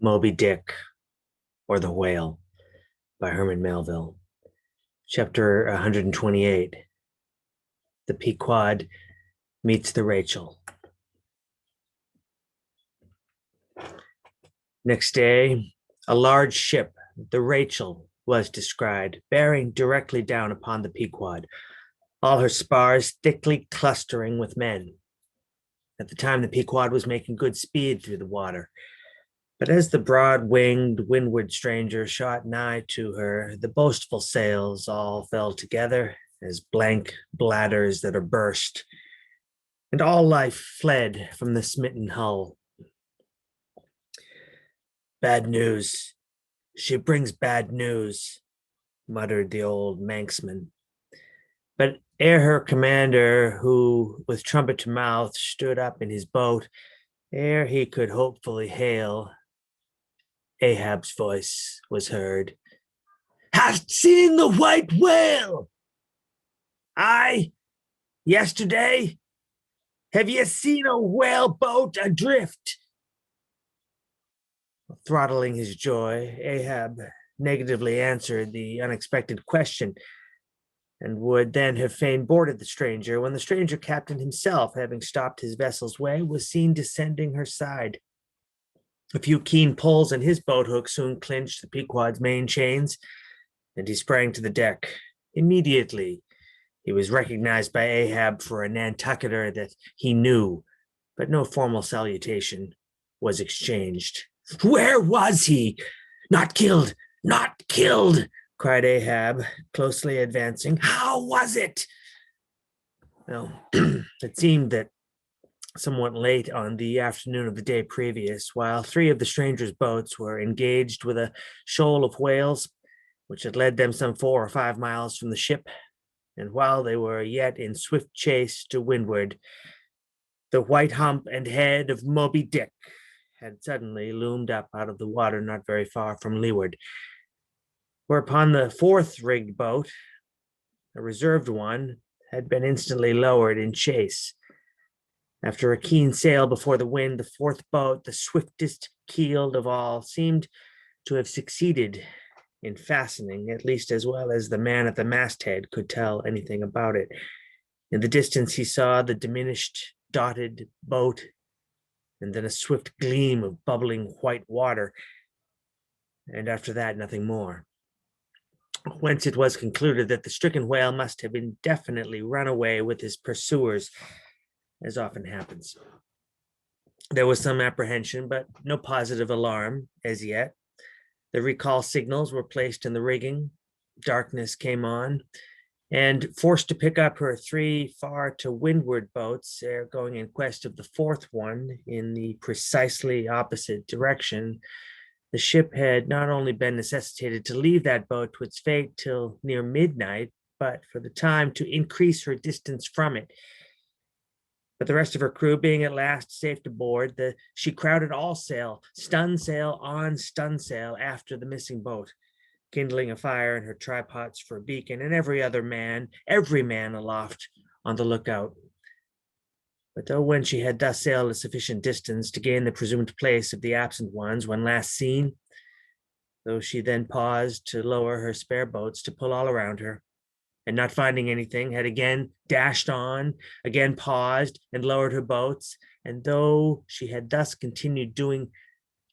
Moby-Dick, or The Whale by Herman Melville. Chapter 128. The Pequod meets the Rachel. Next day, a large ship, the Rachel, was descried, bearing directly down upon the Pequod, all her spars thickly clustering with men. At the time, the Pequod was making good speed through the water. But as the broad-winged windward stranger shot nigh to her, the boastful sails all fell together as blank bladders that are burst, and all life fled from the smitten hull. "Bad news. She brings bad news," muttered the old Manxman. But ere her commander, who with trumpet to mouth stood up in his boat, ere he could hopefully hail, Ahab's voice was heard. "Hast seen the white whale?" "Aye, yesterday. Have ye seen a whale boat adrift?" Throttling his joy, Ahab negatively answered the unexpected question, and would then have fain boarded the stranger, when the stranger captain himself, having stopped his vessel's way, was seen descending her side. A few keen pulls and his boat hook soon clinched the Pequod's main chains, and he sprang to the deck. Immediately, he was recognized by Ahab for a Nantucketer that he knew, but no formal salutation was exchanged. "Where was he? Not killed, not killed," cried Ahab, closely advancing. "How was it?" Well, it seemed that somewhat late on the afternoon of the day previous, while three of the strangers' boats were engaged with a shoal of whales, which had led them some 4 or 5 miles from the ship, and while they were yet in swift chase to windward, the white hump and head of Moby-Dick had suddenly loomed up out of the water not very far from leeward. Whereupon the fourth rigged boat, a reserved one, had been instantly lowered in chase. After a keen sail before the wind, the fourth boat, the swiftest keeled of all, seemed to have succeeded in fastening, at least as well as the man at the masthead could tell anything about it. In the distance he saw the diminished, dotted boat, and then a swift gleam of bubbling white water, and after that nothing more. Whence it was concluded that the stricken whale must have indefinitely run away with his pursuers, as often happens. There was some apprehension, but no positive alarm as yet. The recall signals were placed in the rigging. Darkness came on, and forced to pick up her 3 far to windward boats, going in quest of the fourth one in the precisely opposite direction, the ship had not only been necessitated to leave that boat to its fate till near midnight, but for the time to increase her distance from it. But the rest of her crew being at last safe to board, she crowded all sail, stun sail on stun sail, after the missing boat, kindling a fire in her trypots for a beacon, and every man aloft on the lookout. But though when she had thus sailed a sufficient distance to gain the presumed place of the absent ones when last seen, though she then paused to lower her spare boats to pull all around her, and not finding anything, had again dashed on, again paused and lowered her boats, and though she had thus continued doing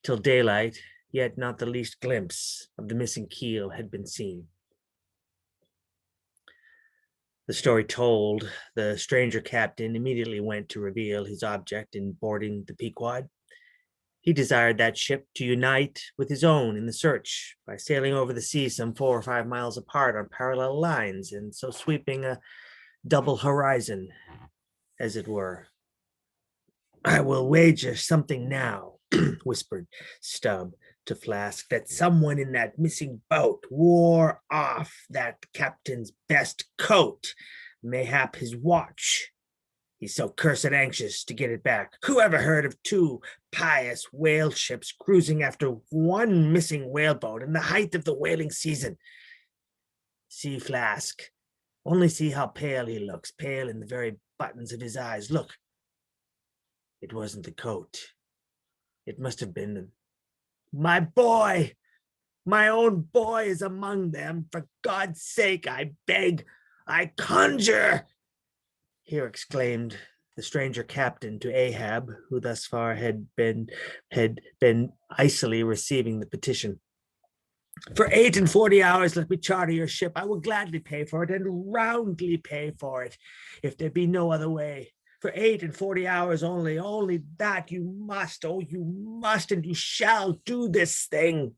till daylight, yet not the least glimpse of the missing keel had been seen. The story told, the stranger captain immediately went to reveal his object in boarding the Pequod. He desired that ship to unite with his own in the search by sailing over the sea some 4 or 5 miles apart on parallel lines, and so sweeping a double horizon, as it were. "I will wager something now," whispered Stubb to Flask, "that someone in that missing boat wore off that captain's best coat, mayhap his watch. He's so cursed anxious to get it back. Who ever heard of 2 pious whale ships cruising after one missing whaleboat in the height of the whaling season? See, Flask, only see how pale he looks, pale in the very buttons of his eyes. Look, it wasn't the coat. It must have been My boy, my own boy is among them. For God's sake, I beg, I conjure, here exclaimed the stranger captain to Ahab, who thus far had been icily receiving the petition. For 48 hours, let me charter your ship. I will gladly pay for it and roundly pay for it, if there be no other way. For 48 hours only that you must, oh, you must, and you shall do this thing.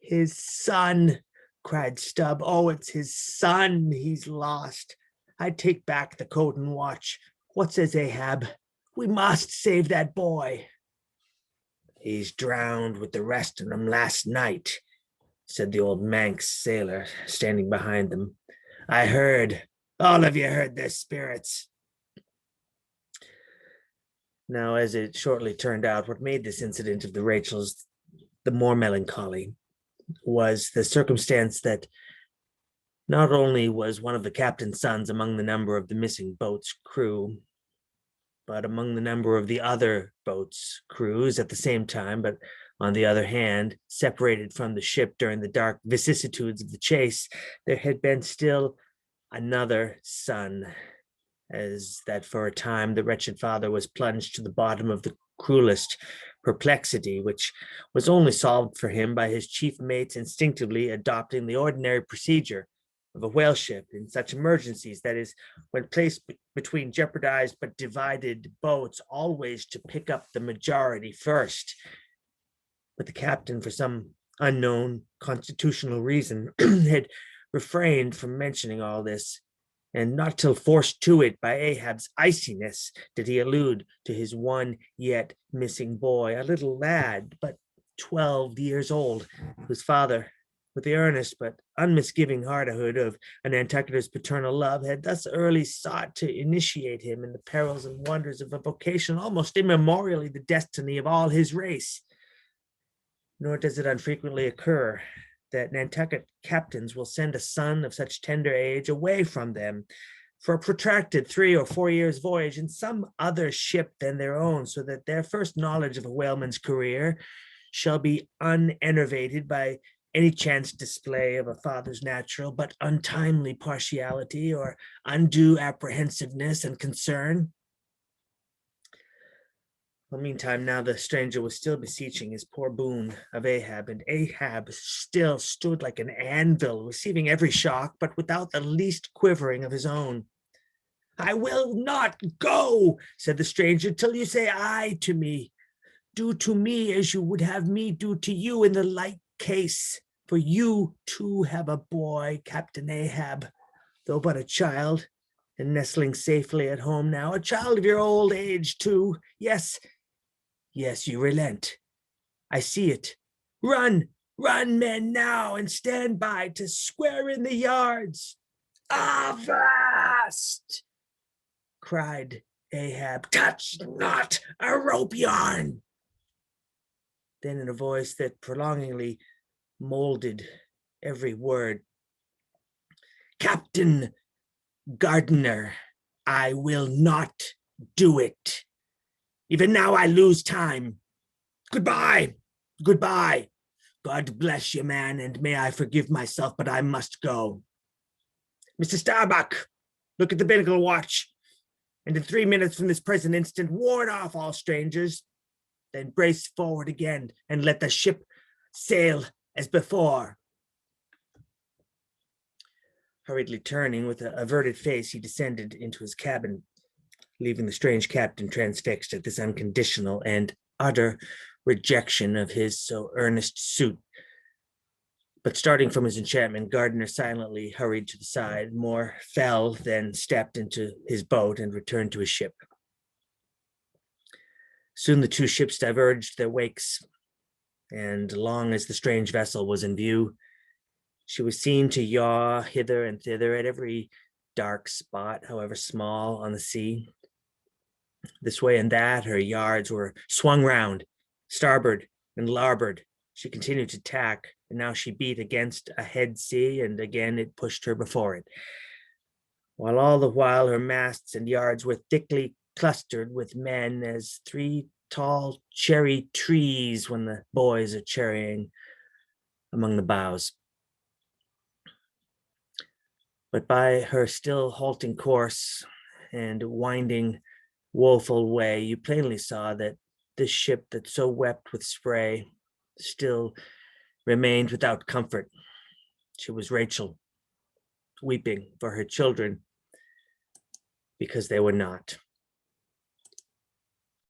His son, cried Stubb. Oh, it's his son he's lost. I take back the coat and watch. What says Ahab? We must save that boy. He's drowned with the rest of them last night, said the old Manx sailor standing behind them. I heard. All of you heard their spirits. Now, as it shortly turned out, what made this incident of the Rachels the more melancholy was the circumstance that not only was one of the captain's sons among the number of the missing boat's crew, but among the number of the other boat's crews at the same time, but on the other hand, separated from the ship during the dark vicissitudes of the chase, there had been still another son, as that for a time the wretched father was plunged to the bottom of the cruelest perplexity, which was only solved for him by his chief mates instinctively adopting the ordinary procedure of a whale ship in such emergencies, that is, when placed between jeopardized but divided boats, always to pick up the majority first. But the captain, for some unknown constitutional reason, had refrained from mentioning all this, and not till forced to it by Ahab's iciness did he allude to his one yet missing boy, a little lad, but 12 years old, whose father, with the earnest but unmisgiving hardihood of a Nantucketer's paternal love, had thus early sought to initiate him in the perils and wonders of a vocation almost immemorially the destiny of all his race. Nor does it unfrequently occur that Nantucket captains will send a son of such tender age away from them for a protracted 3 or 4 years' voyage in some other ship than their own, so that their first knowledge of a whaleman's career shall be unenervated by any chance display of a father's natural but untimely partiality or undue apprehensiveness and concern. Well, meantime, now the stranger was still beseeching his poor boon of Ahab, and Ahab still stood like an anvil, receiving every shock, but without the least quivering of his own. I will not go, said the stranger, till you say aye to me. Do to me as you would have me do to you in the like case, for you too have a boy, Captain Ahab, though but a child, and nestling safely at home now, a child of your old age too. Yes, you relent. I see it. Run, men, now, and stand by to square in the yards. Avast! Cried Ahab. Touch not a rope yarn. Then in a voice that prolongingly molded every word, Captain Gardiner, I will not do it. Even now I lose time. Goodbye. God bless you, man, and may I forgive myself, but I must go. Mr. Starbuck, look at the binnacle watch, and in 3 minutes from this present instant, ward off all strangers. Then brace forward again, and let the ship sail as before. Hurriedly turning with an averted face, he descended into his cabin, leaving the strange captain transfixed at this unconditional and utter rejection of his so earnest suit. But starting from his enchantment, Gardiner silently hurried to the side, more fell than stepped into his boat and returned to his ship. Soon the two ships diverged their wakes, and long as the strange vessel was in view, she was seen to yaw hither and thither at every dark spot, however small, on the sea. This way and that, her yards were swung round, starboard and larboard. She continued to tack, and now she beat against a head sea, and again it pushed her before it. While all the while her masts and yards were thickly clustered with men, as 3 tall cherry trees when the boys are cherrying among the boughs. But by her still halting course and winding woeful way, you plainly saw that this ship that so wept with spray still remained without comfort. She was Rachel, weeping for her children because they were not.